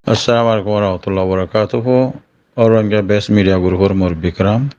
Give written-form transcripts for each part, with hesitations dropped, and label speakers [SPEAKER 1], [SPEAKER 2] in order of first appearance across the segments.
[SPEAKER 1] Assalamualaikum warahmatullahi wabarakatuh. Orangnya best media guru hormor Bikram.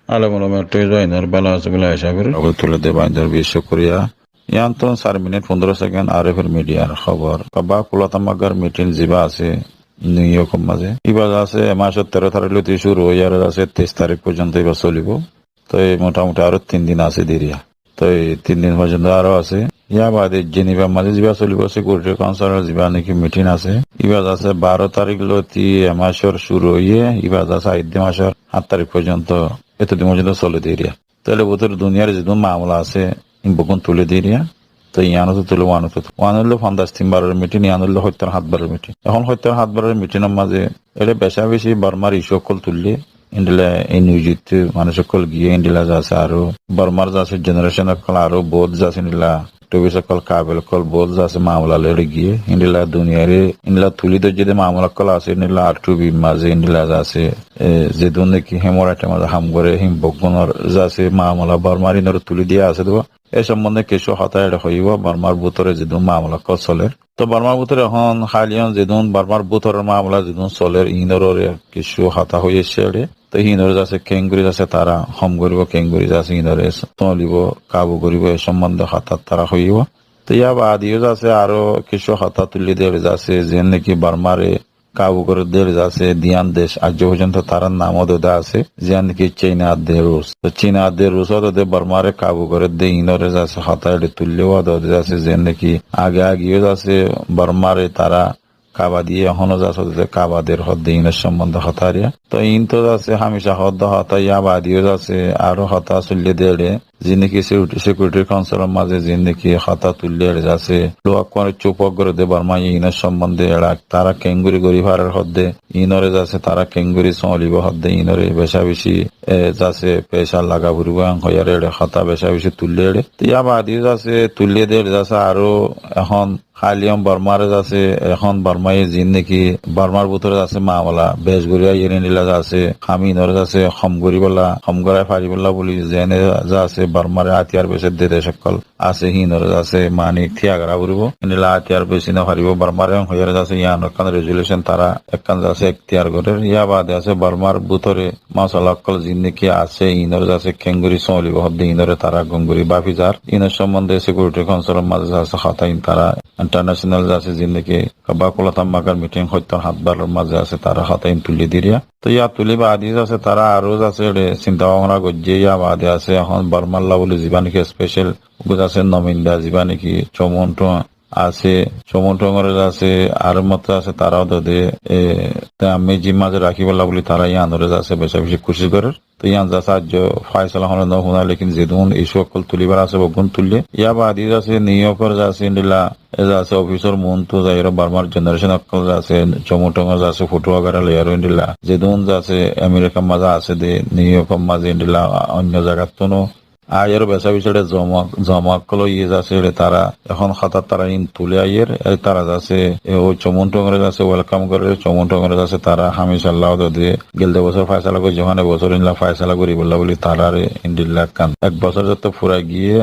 [SPEAKER 1] Alamun tu joiner bala sebila syabir. Aku tulis de bandar bisu Korea. Yang tu 4 minit 15 second RFR media khabar. Kaba kula tamagar meeting ziba আছে new York মাঝে এবার আছে মাসের 13 তারিখ লইতে শুরু হয়ে আর আছে 23 তারিখ পর্যন্ত এবার চলিব তো এই মোটামুটি আরো 3 দিন আছে দেরিয়া তো এই 3 দিন পর্যন্ত আরো আছে ইয়া বাদে জেনিভা মাঝে যা চলিব সিকিউরিটি কাউন্সিলের যা নাকি মিটিং আছে এবার আছে 12 তারিখ লইতে মাসের শুরু হয়ে এবার আছে 8 মাসের 8 তারিখ পর্যন্ত এতদিন পর্যন্ত চলে দেরিয়া তাহলে বোধহয় দুনিয়ার যে মামলা আছে বকুন তুলে দেরিয়া তো ইয়ানো তো তুলো ওয়ানো ফান্দাস 3 বারের মিটিং ইয়ানো হত্যার 7 বারের মিটিং এখন হত্যার 7 বারের মিটিংয়ের মাঝে এটা বেশি বার্মার ইস্যু সকল তুললে ইন্ডিলা এই নিউজিত মানুষ সকল গিয়ে ইন্ডিলা যাচ্ছে আরো বার্মার যাচ্ছে জেনারেশন সকল আরো বোধ যাচ্ছে ইন্ডিলা টবি সকল কাবেল কল বোধ যাচ্ছে মামলা লেড়ে গিয়ে ইন্ডিলা দুনিয়ারে ইন্ডিলা তুলি তো যদি মামলা কল আছে ইন্ডিলা আর টুবি মাঝে ইন্ডিলা যাচ্ছে যে দুন নাকি হেমরাইটে মাঝে হাম করে হিম বকনের যাচ্ছে মামলা বার্মার ইনর তুলি দিয়ে আছে দেবো এ সম্বন্ধে কিছু হতায় হইব বার্মার বুতরে যেদিন মামলা চলে তো বার্মার বুতরে এখন হালিয়ন যেদিন বার্মার বুতরের মামলা যেদিন চলে ইনর কিছু হতা হয়েছে তো ইনর যাচ্ছে কেঙ্গুরি যাচ্ছে তারা হম করিব কেঙ্গুরি যাচ্ছে ইনরে চলিব কাবু করিব এ সম্বন্ধে হঠাৎ তারা হইব তো ইয়া বাদিও যাচ্ছে আরো কিছু হতা তুলি দিয়ে যাচ্ছে যে নাকি বার্মারে কাবু করে দেড় যাচ্ছে দিয়ান দেশ আজ পর্যন্ত তার নামও দেওয়া আছে যে নাকি চীনা দে রুশ তো চীনা দে রুশ বার্মারে কাবু করে দে ইনরে যাচ্ছে হতায় তুললেও যাচ্ছে যে নাকি আগেও যাচ্ছে বার্মারে তারা কাবা দিয়ে এখনো যাচ্ছে কাবাদের হদ্দে ইনের সম্বন্ধে হতারিয়া তো ইন তো যাচ্ছে হামেশা হদ্দ হতা ইয়া বাদিও যাচ্ছে আরো হতা চললে দেড়ে যে নাকি সিকিউরিটি কাউন্সিলের মাঝে যে নাকি হতা তুললে যাচ্ছে লোক করে চুপ করে দে বার্মা ইনের সম্বন্ধে তারা কেঙ্গুরি গরিভারের হদ্দে ইনরে যাচ্ছে তারা কেঙ্গুরি চলিব হদ্দে ইনরে বেশি যাচ্ছে পেশা লাগা ভুরিব হইয়ারে হতা বেশি তুললে ইয়া বাদিও যাচ্ছে তুললে দেড় যাচ্ছে আরো এখন হালিয়ম বার্মার আছে এখন বার্মায় জিন নাকি বার্মার ভিতরে আছে মামলা বেশ গড়িয়া ইয়ে নিলা আছে আমি নরে আছে হম গড়াই ফারিবলা বলি জেনে যা আছে বার্মারে হাতিয়ার বেশি দে সকল আছে হিনরে আছে মানে থিয়াগরা বুড়িব নিলা হাতিয়ার বেশি না ফারিব বার্মারে হইয়ার আছে ইয়ান কান রেজুলেশন তারা একখান আছে এখতিয়ার করে ইয়া বাদে আছে বার্মার ভিতরে মশলা অকল জিন নাকি আছে ইনরে আছে কেঙ্গুরি চলিব হদ্দে ইনরে তারা গঙ্গুরি বাফিজার ইনের সম্বন্ধে সিকিউরিটি কাউন্সিলের মাঝে আছে খাতাইন তারা ইন্টারন্যাশনাল আছে জিন্দগি কাবাকুলা তাম্মাকার মিটিং হত্যার 7 বারের মাঝে আছে তারা হাতাইন তুলি দিরিয়া তো ইয়া তুলি বাদি আছে তারা আরো আছে চিন্তা ভাবনা করছে ইয়া বাদে আছে এখন বার্মাল্লা বলে যিবা নাকি স্পেশাল আছে নমিন্দা যিবা নাকি চমন্ত আছে চমন্তরে আছে আর মত আছে তারাও দে আমি যে মাঝে রাখিবলা বলি তারা ইয়ানরে আছে বেশি খুশি করে তো ইয়ান যা সাহায্য ফাইসলা হলে ন শুনা লেকিন যেদিন এই সকল তুলিবার আছে বগুন তুললে ইয়া বাদি আছে নিউ ইয়র্কের আছে ইন্ডিলা আছে অফিসর মন তো যাই বার্মার জেনারেশন অকল আছে চমুটঙ্গা আছে ফুটো আগারা লেয়ার ইন্ডিলা যেদিন আছে আমেরিকার মাঝে আছে দে নিউ ইয়র্কের মাঝে ইন্ডিলা অন্য জায়গার তো আয়ের বেচা বিচারে জমা কল ইয়ে যাচ্ছে তারা এখন খাতার তারা ইন তুলে আইয়ের তারা যাচ্ছে ওই চমুনটঙ্গরে যাচ্ছে ওয়েলকাম করে চমুনটঙ্গরে যাচ্ছে তারা হামিশাল্লাহ দিয়ে গেলতে বছর ফায়সালা করে যখন বছর ইনলা ফায়সালা করি বললা বলি তারার ইন্ডিল্লা কান 1 বছর যত ফুরা গিয়ে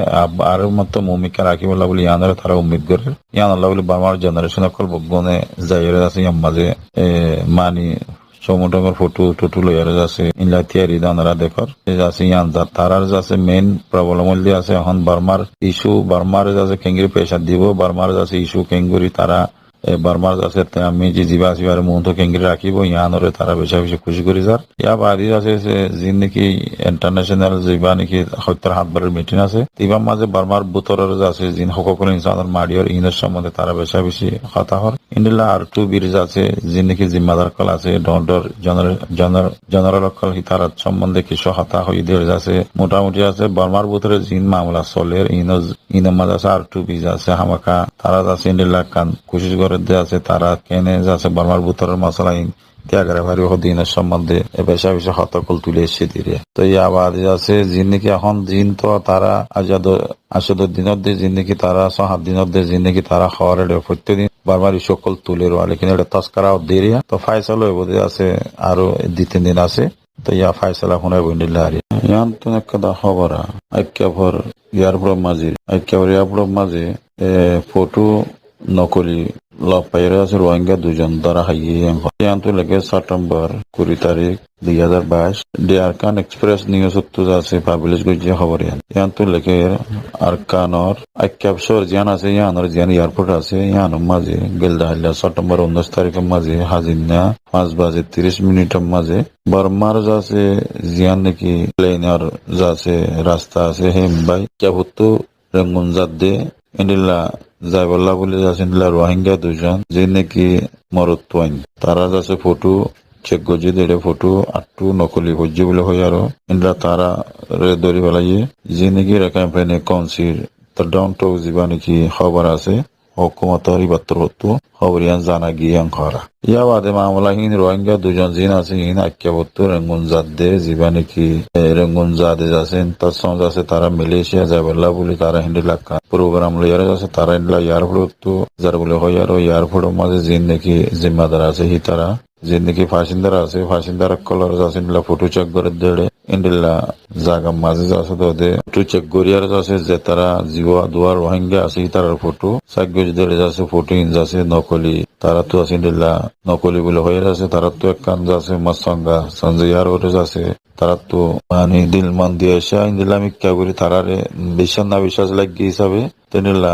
[SPEAKER 1] আর মতো ভূমিকা রাখি বললা বলি ইয়ানরে তারা উম্মিদ করে ইয়ান আল্লাহ বলি বার্মার জেনারেশন অকল বগনে যাইরে আছে ইয়ার মাঝে মানি চমুটঙ্গর ফটো টুটু লইয়ারে যাচ্ছে ইনলা তিয়ারি দানারা দেখর যাচ্ছে ইয়ান তারার যাচ্ছে মেইন প্রবলেম হল আছে এখন বার্মার ইস্যু বার্মার যাচ্ছে কেঙ্গুরি পেশা দিব বার্মার যাচ্ছে ইস্যু কেঙ্গুরি তারা বার্মার যাচ্ছে আমি যে জিবা আসিবার মন তো কেঙ্গুরি রাখিব ইয়ানরে তারা বেশি খুশি করি যার ইয়া বাদি আছে যিন নাকি ইন্টারন্যাশনাল জিবা নাকি হত্যার 7 বারের মিটিং আছে ইবার মাঝে বার্মার বুতরের যাচ্ছে যিন হকুকুল ইনসানের মাডিয়র ইনের সম্বন্ধে তারা বেশি কথা হর ইন্ডিলা আর টু বীর আছে যিন নাকি জিম্মাদার কল আছে ডন্ডর জেনারেল কল তারা সম্বন্ধে কিছু হতা হয়ে দিয়ে যাচ্ছে মোটামুটি আছে বার্মার বুতরে জিন মামলা চলে ইনের মাঝে আছে আর টু বীজ আছে হামাকা তারা যাচ্ছে ইন্ডিলা কান কোশিশ করে আছে তারা কেনে যাচ্ছে বার্মার বুতরের মশলা ত্যাগের ভারী হদিনের সম্বন্ধে বেশি হতকল তুলে এসে দিয়ে তো এই আবার আছে যিন নাকি এখন জিন তো তারা আসাদ দিনের দিয়ে জিন নাকি তারা 7 দিনের দিয়ে জিন নাকি তারা খাওয়ার প্রত্যেকদিন বারবার সকল তুলে রোয়া লেকিন এটা তস্করাও দেরিয়া তো ফাইসাল বোধে আছে আরো 2-3 দিন আছে তো ইয়া ফাইসালা শুনে বইনিল হারি ইয়ান তো একটা খবর একেবারে এয়ারপোর্ট মাঝে ফটো নকলি লপাইরা আছে রোহিঙ্গা দুজন দ্বারা হাইয়ে ইয়ান্তু লেগে সেপ্টেম্বর 20 তারিখ 2022 ডিয়ারকান এক্সপ্রেস নিউজ আছে পাবলিশ করছে খবর ইয়ান্তু লেগে আরকানর আইক্যাপসর জিয়ান আছে ইয়ানর জিয়ান এয়ারপোর্ট আছে ইয়ানোর মাঝে গেলদা হাইলা সেপ্টেম্বর 19 তারিখের মাঝে হাজিনা 5:30 মাঝে বর্মার যাচ্ছে জিয়ান নাকি প্লেনের যাচ্ছে রাস্তা আছে হেমবাই ক্যাবুত্তু রেঙ্গুন জাদ্দে ইন্ডিলা যাইবল্লা বলে যাচ্ছেন রোহিঙ্গা দুজন যে নাকি মরত্বাইন তারা যাচ্ছে ফটো চেক করছে দেড়ে ফটো আটটু নকলি হচ্ছে বলে হয় আরো ইন্ডিলা তারা দড়ি ফেলাইয়ে যে নাকি ক্যাম্পেইনে কনসির তার ডাউন টু যাবা নাকি খবর আছে হুকুমতর ইবাত্তর হতো খবরিয়ান জানা গিয়ে খরা ইয়া বাদে মামলাহীন রোহিঙ্গা দুজন জিন আছে হিন আক্যাবত্তু রেঙ্গুন জাদে যাবা নাকি রেঙ্গুন জাদে যাচ্ছেন তার সঙ্গে আছে তারা মালয়েশিয়া যাইবল্লা বলে তারা হিন্দি লাক্কা প্রোগ্রাম লইয়ার আছে তারা ইন্ডিলা এয়ারপোর্ট তো যার বলে হয় আর এয়ারপোর্টের মাঝে জিন নাকি জিম্মাদার আছে হি তারা যে নাকি ফাঁসিন্দার আছে ফাঁসিন্দার কলর আছে ইন্ডিলা ফটো চেক করে দেড়ে ইন্ডিলা জাগা মাঝে আছে তোদের ফটো চেক করিয়ার আছে যে তারা জিওয়া দুয়ার রোহিঙ্গা আছে তার ফটো সাগ্য দেড়ে আছে ফটো ইঞ্জ আছে নকলি তারা তো আছে ইন্ডিলা নকলি বলে হয়ে আছে তারা তো এক কান আছে মাসঙ্গা সঞ্জয় আর ওরে আছে তারা তো মানে দিল মন দিয়ে এসে ইন্দিলা মিক্কা করি তারারে বিশ্বাস না বিশ্বাস লাগিয়ে হিসাবে তেনিলা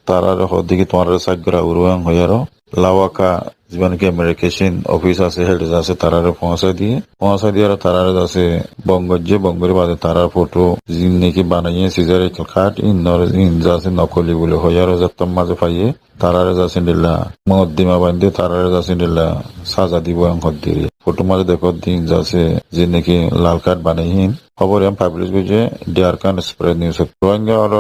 [SPEAKER 1] তারারে হদিকে তোমার সাগ্যরা উরুয়াং হয়ে আরো লাওয়াকা জীবনকে আমেরিকেশন অফিস আছে হেড আছে তারারে পৌঁছা দিয়ে আর তারারে আছে বঙ্গের বাদে তারার ফটো জিন নাকি বানাইয়ে সিজারে খাট ইন্নর ইনজা আছে নকলি বলে হয়ে আর যাত্তম মাঝে পাইয়ে তারারে যাচ্ছেন দিল্লা মহদ্দিমা বান্ধে তারারে যাচ্ছেন দিল্লা সাজা দিব হদ্দিরে ফটো মাঝে দেখো দিন যাচ্ছে যে নাকি লাল কার্ড বানাইহীন খবর এম পাবলিশ করছে ডিয়ারকান স্প্রেড নিউজ রোহিঙ্গা আর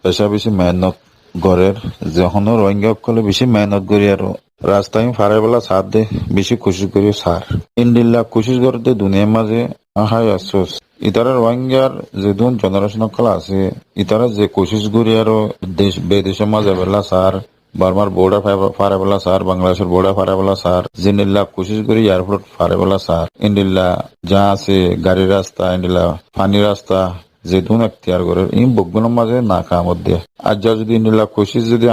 [SPEAKER 1] পেশা বেশি মেহনত গড়ের যখন রোহিঙ্গা কলে বেশি মেহনত করি আর রাস্তায় ফারে বেলা সার দে বেশি কোশিশ করি সার ইন্ডিল্লা কোশিশ করতে দুনিয়ার মাঝে হাই আফসোস ইতারা রোহিঙ্গার যেদিন জেনারেশন কল আছে ইতারা যে কোশিশ করি আর দেশ বিদেশের মাঝে বেলা সার বার্মার বর্ডার ফারে বেলা সার বাংলাদেশের বর্ডার ফারে বেলা সার জিনিল্লা কোশিশ করি এয়ারপোর্ট ফারে বেলা সার ইন্ডিল্লা যা আছে গাড়ির রাস্তা ইন্ডিল্লা পানি রাস্তা যেদুন এখতিয়ার করে এই বগুনের মাঝে না কামত দিয়ে আর যা যদি ইন্ডিলা কোশিশ যদি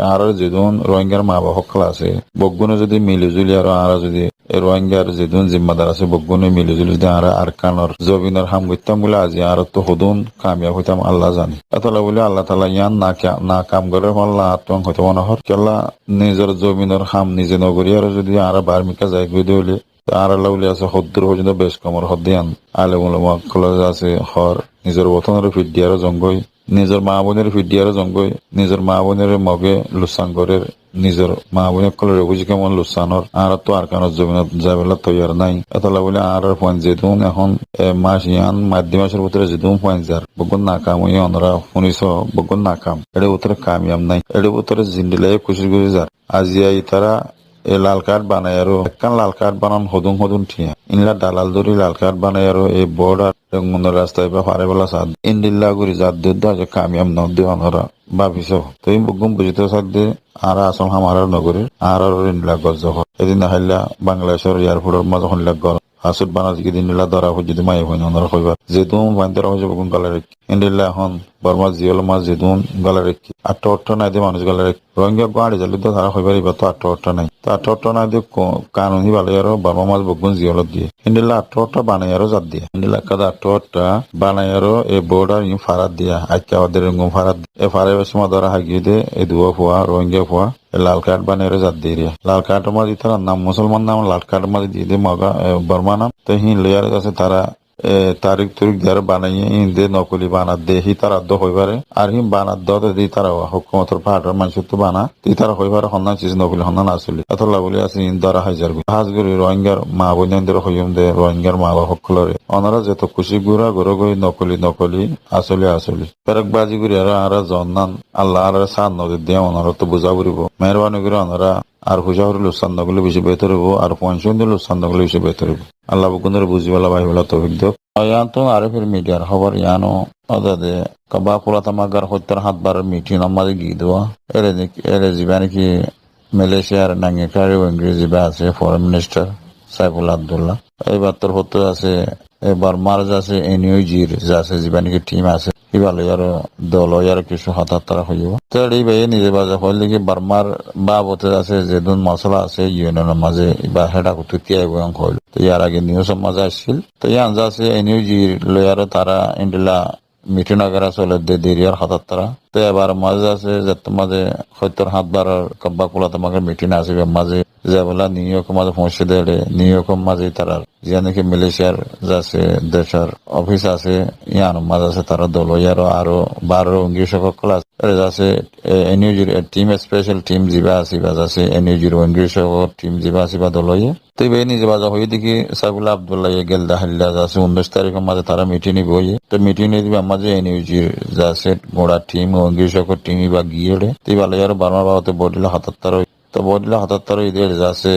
[SPEAKER 1] আর যেদুন রোহিঙ্গার মা বাবা সকল আছে বগুনে যদি মিলিজুলি আর যদি রোহিঙ্গার যেদুন জিম্মাদার আছে বগুনে মিলিজুলি যদি আর কানর জবিনের হাম করতাম বলে আজি আর তো হদুন কামিয়াব হইতাম আল্লাহ জানি এতলা বলে আল্লাহ তালা ইয়ান না কাম করে হল্লা আত্মং হইতে মনে হর কেলা নিজের জমিনের হাম নিজে নগরী আর যদি আর বার্মিকা যাই গই হলে আর আল্লাহ বলে আছে হদ্দুর পর্যন্ত বেশ কমর হদ্দিয়ান আলেমুলমা কলেজ আছে হর নিজের বতনের ফিডিয়ার জঙ্গই নিজের মা বোনের ফিডিয়ার জঙ্গই নিজের মা বোনের মগে লুসাঙ্গরের নিজের মা বোনের কলের বুঝি কেমন লুসানর আর তো আর কারণ জমিনত যাবেলা তৈয়ার নাই এতলা বলে আর পয়েন্ট যেতুন এখন মাস ইয়ান মাধ্যম মাসের ভিতরে যেতুন পয়েন্ট যার বগুন নাকাম ওই অনরা শুনিস বগুন নাকাম এটার ভিতরে কামিয়াম নাই এটার ভিতরে জিন্দিলাই খুশি খুশি যার আজিয়া ইতারা এ লাল কার্ড বানায় আরো একখান লাল কার্ড বানান হদুন ঠিয়া ইনলা দালাল ধরি লাল কার্ড বানায় আরো এই বর্ডার রঙ্গনের রাস্তায় বা ফারে বেলা সাদ ইন্ডিল্লা করি যার দুধ আছে কামিয়াম নদী অনরা ভাবিস তুই বগুম বুঝিতে সাদে আর আসল আমার নগরীর আর ইন্ডিলা গজ এদিন হাইলা বাংলাদেশের এয়ারপোর্টের মাঝে হইলা গরম হাসুট বানা দিকে দিনলা ধরা হয়ে যদি মাই হইন অনরা কইবা যেহেতু বান্ধব হয়েছে বগুন গালা রেখি ইন্ডিল্লা এখন বর্মা জিওল মাছ যেহেতু গালা রেখি আটটা নাই দিয়ে মানুষ গালা রেখি রোহিঙ্গা গাড়ি জালি তো তারা হইবার এবার তো আটটা নাই তো আটটা নাই দিয়ে কানুনি ভালো আরো বর্মা মাছ বগুন জিওলত দিয়ে ইন্ডিল্লা আটটা বানাই আরো জাত দিয়ে ইন্ডিল্লা কাদা আটটা বানাই আরো এই বর্ডার ইউ ফারাত দিয়া আজকে আমাদের রঙ্গম ফারাত এ ফারে সময় ধরা হাগিয়ে দে এই দুয়া ফুয়া রোহিঙ্গা ফুয়া লাল কার্ড বানিয়ে জাত দিয়ে লাল কার্ডের মাঝে তারা নাম মুসলমান নাম লাল কার্ডের মাঝে দিয়ে দিয়ে মগা বর্মা নাম তো হিন লেয়ার আছে তারা তারিখ যারা বানাইয়ে হিন্দে নকলি বানাত দে হি তারা দ হইবারে আর হিম বানাত দি তারা হুকুমতর পাহাড়ের মানুষের তো বানা তি তারা হইবারে হন্না চিজ নকলি হন্না আসলি এতলা বলে আছে ইন দ্বারা হাজার হাজগুড়ি রোহিঙ্গার মা বোনদের হইম দে রোহিঙ্গার মা বাবা সকলরে অনারা যত খুশি গুড়া গরো গই নকলি আসলি পেরক বাজি গুড়ি আর জন্নান আল্লাহ আর সার নদী দিয়ে ওনারা তো বুঝা বুড়িব মেহরবানি করে ওনারা আর হুজাহর লুসান নগলে বেশি বেহতর হবো আর পঞ্চম লুসান নগলে বেশি বেহতর হবো আল্লাহ বকুনের বুঝিবেলা ভাইবেলা তৌফিক দিও ইয়ান তো আরেফের মিডিয়ার খবর ইয়ানো অদাদে কবা পুরাতামাগার হত্যার হাতবার মিটিং আমাদের গিয়ে দেওয়া এরে যাবা নাকি মালয়েশিয়ার নাঙ্গিকারি ইংরেজি বা আছে ফরেন মিনিস্টার সাইফুল আবদুল্লাহ এইবার তোর হতে আছে এবার মার্জ আছে এনইউজির যা আছে যাবা নাকি টিম আছে ইবালে আর দল আর কিছু হাতার তারা হইব তো এই ভাই নিজে বাজে হইলে কি বার্মার বাবতে আছে যে দুন মশলা আছে ইউনিয়নের মাঝে বা হেডা কুতু তিয়াই বয়ং হইল তো ইয়ার আগে নিউজ মাঝে আসছিল তো ইয়ান যাচ্ছে এনইউজি লয়ার তারা ইন্ডিলা মিটিং আগারা চলে দেরিয়ার হাতার তারা তো এবার মাঝে আছে যে মাঝে হয়তো হাত বাড়ার কব্বা কোলা তোমাকে মিটিং আসবে মাঝে যে বলা নিউ ইয়র্ক মাঝে পৌঁছে দেয় নিউ ইয়র্ক মাঝে তারা যে নাকি মালয়েশিয়ার যাচ্ছে দেশের অফিস আছে ইয়ান মাঝে আছে তারা দল ইয়ারও আরো 12 ইংলিশ সকল আছে এনইউজির টিম স্পেশাল টিম যিবা আসিবা যাচ্ছে এনইউজির ইংলিশ টিম যিবা আসিবা দল তো এই নিজে বাজা হয়ে দেখি সাগুলা আবদুল্লাহ গেলদা হাল্লা যাচ্ছে 19 তারিখের মাঝে তারা মিটিং বইয়ে তো মিটিং দিবে মাঝে এনইউজির যাচ্ছে গোড়া টিম ইংলিশ টিম বা গিয়ে তো ভালো আর বারবার বাবতে বডিলা 77 তো বডিলা 77 ঈদের যাচ্ছে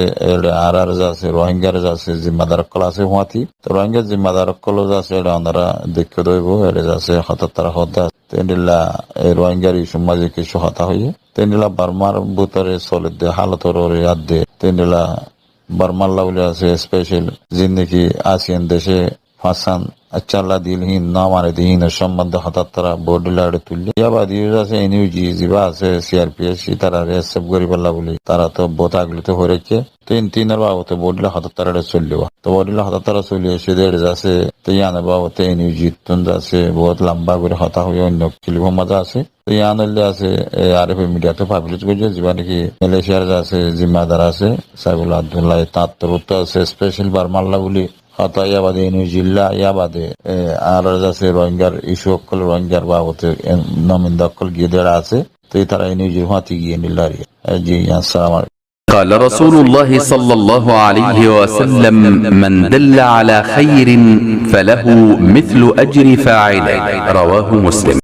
[SPEAKER 1] আর যাচ্ছে রোহিঙ্গার যাচ্ছে জিম্মাদার কল আছে হুয়াতি তো রোহিঙ্গার জিম্মাদার কল যাচ্ছে এটা ওনারা দেখে দইব এটা যাচ্ছে 77 হত্যা তেন্ডিলা এই রোহিঙ্গার ইস্যু মাঝে কিছু হতা হইয়ে তেন্ডিলা বার্মার ভিতরে চলে দে হালতর ইয়াদ দে তেন্ডিলা বার্মার লাউলে আছে স্পেশাল জিন্দিগি আসিয়ান দেশে ফাঁসান আচ্ছাল্লা দিলহীন না মানে দিহীন সম্বন্ধে হঠাৎ তারা বোর্ডিলাড়ে তুললি ইয়াবা দিয়ে আছে এনইউজি যিবা আছে সিআরপিএস তারা রেসেপ করি পারলা বলি তারা তো বোধ আগলিত হয়ে রেখে তিনের বাবতে বোর্ডিলা হঠাৎ তারা চললিবা তো বোর্ডিলা হঠাৎ তারা চলিয়ে সেদের যাচ্ছে তো ইয়ানের বাবতে এনইউজি তুন যাচ্ছে বহুত লম্বা করে হতা হয়ে অন্য কিলিভ মজা আছে তো ইয়ান হলে আছে আরএফ মিডিয়াতে পাবলিশ করছে যিবা নাকি মালয়েশিয়ার যাচ্ছে জিম্মাদার আছে সাইবুল আব্দুল্লাহ তার তো আছে স্পেশাল বারমাল্লা বলি হতা ইয়াবাদে নিউজিল্লা ইয়াবাদে আর যাচ্ছে রোহিঙ্গার ইস্যু অকল রোহিঙ্গার বাবতে নমিন্দা অকল গিয়ে দেড়া আছে তো তারা নিউজির হাতি গিয়ে নিলারি জি আসসালামু আলাইকুম
[SPEAKER 2] قال رسول الله صلى الله عليه وسلم من دل على خير فله مثل أجر فاعله رواه مسلم